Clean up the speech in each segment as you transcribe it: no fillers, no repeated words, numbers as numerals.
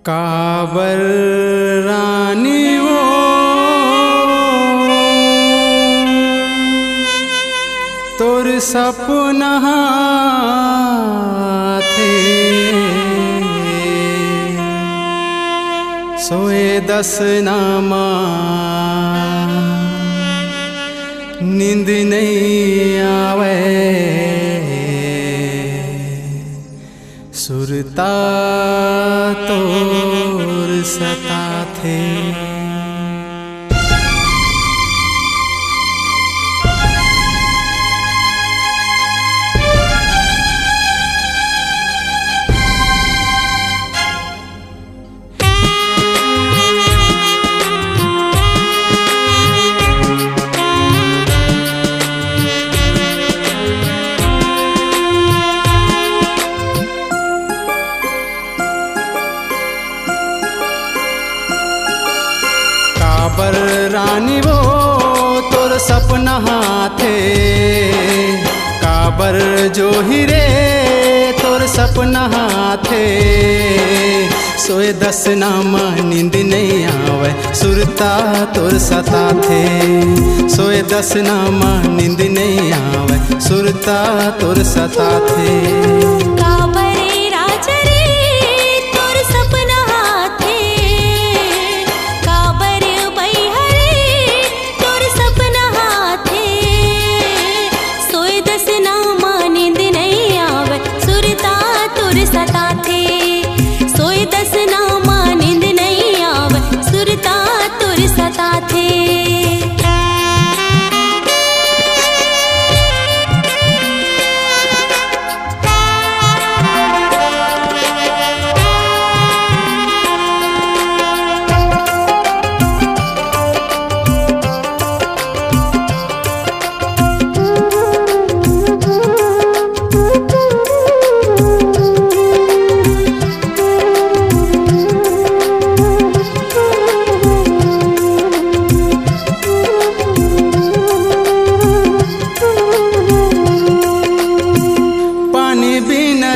काबर रानी वो तोर सपना थे सोए दस नामा नींद नहीं आवे सुरता तोर सता थे। काबर रानी वो तोर सपना थे काबर जो हीरे तोर सपना थे सोए दस नामा नींद नहीं आवे सुरता तोर सता थे सोए दस नामा नींद नहीं आवे सुरता तोर सता थे।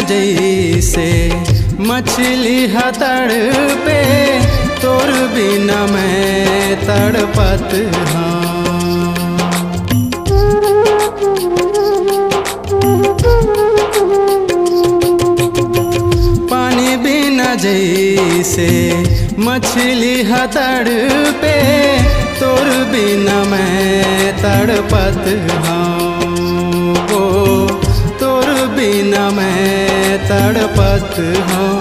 जैसे मछली हतड़ पे तोर बिना मैं तड़पत हाँ पानी बिना जैसे मछली हतड़ पे तोर बिना मैं तड़पत हाँ वो तोर बिना मैं तड़पत हूँ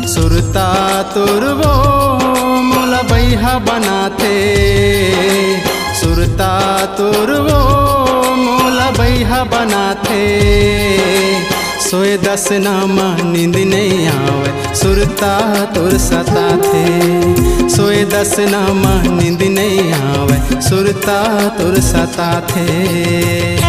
सुरता तोर वो मोला बैहा बनाते सुरता तोर वो मोला बैहा बनाते सोए दस नामा नींद नहीं आवे सुरता तोर सता थे सोए दस नामा नींद नहीं आवे सुरता तोर सता थे।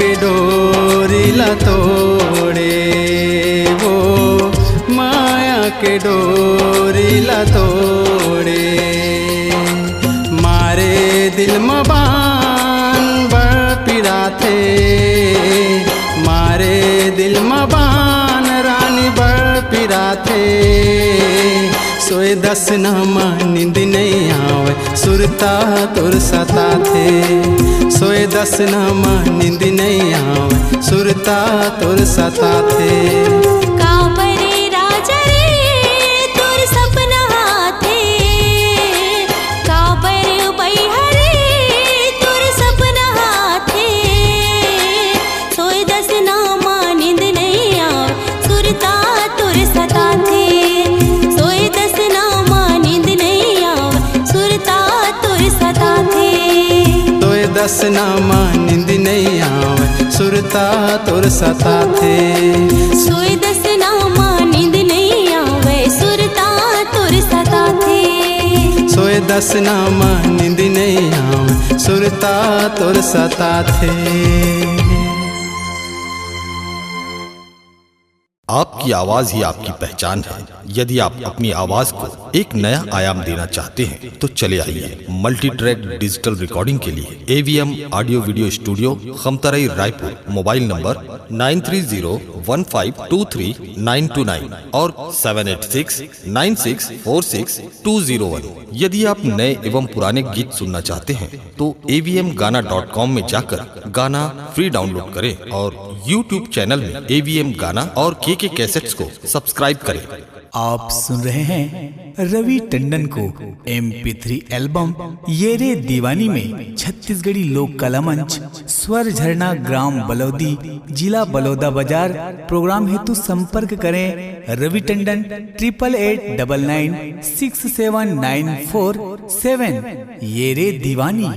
के डोरी ला तोड़े, वो माया के डोरी ला तोड़े। मारे दिल में बान बड़ पीड़ा थे, मारे दिल में बान रानी बड़ पीड़ा थे। सोए दस नामा नींद नहीं आवे, सुरता तुर सता थे। सोए दस नामा नींद नहीं आवे, सुरता तुर सता थे। काबरे राजा रे तुर सपना थे, काबर बैहरे तुर सपना थे। सोए दस नामा नींद नहीं आवे, सुरता तुर सता थे। सोए दस नामा नींद नहीं आवे, सुरता तुर सता थे। सोए दस नामा नींद नहीं आवे, सुरता तुर सता थे। सोए दस नामा नींद नहीं आवे, सुरता तुर सता थे। सोए दस नामा नींद नहीं आवे, सुरता तुर सता थे। आपकी आवाज ही आपकी पहचान है। यदि आप अपनी आवाज को एक नया आयाम देना चाहते हैं तो चले आइए मल्टी ट्रैक डिजिटल रिकॉर्डिंग के लिए AVM audio video studio, Khamtarai, Raipur. Mobile number 9301523929 और 7869646201। यदि आप नए एवं पुराने गीत सुनना चाहते हैं तो avmgana.com में जाकर गाना फ्री डाउनलोड करें और YouTube चैनल में AVM गाना और KK कैसेट्स को सब्सक्राइब करें। आप सुन रहे हैं रवि टंडन को MP3 एल्बम ये रे दीवानी में छत्तीसगढ़ी लोक कला मंच, स्वर झरना, ग्राम बलौदी, जिला बलौदा बाजार। प्रोग्राम हेतु संपर्क करें रवि टंडन 8889967947। ये रे दीवानी।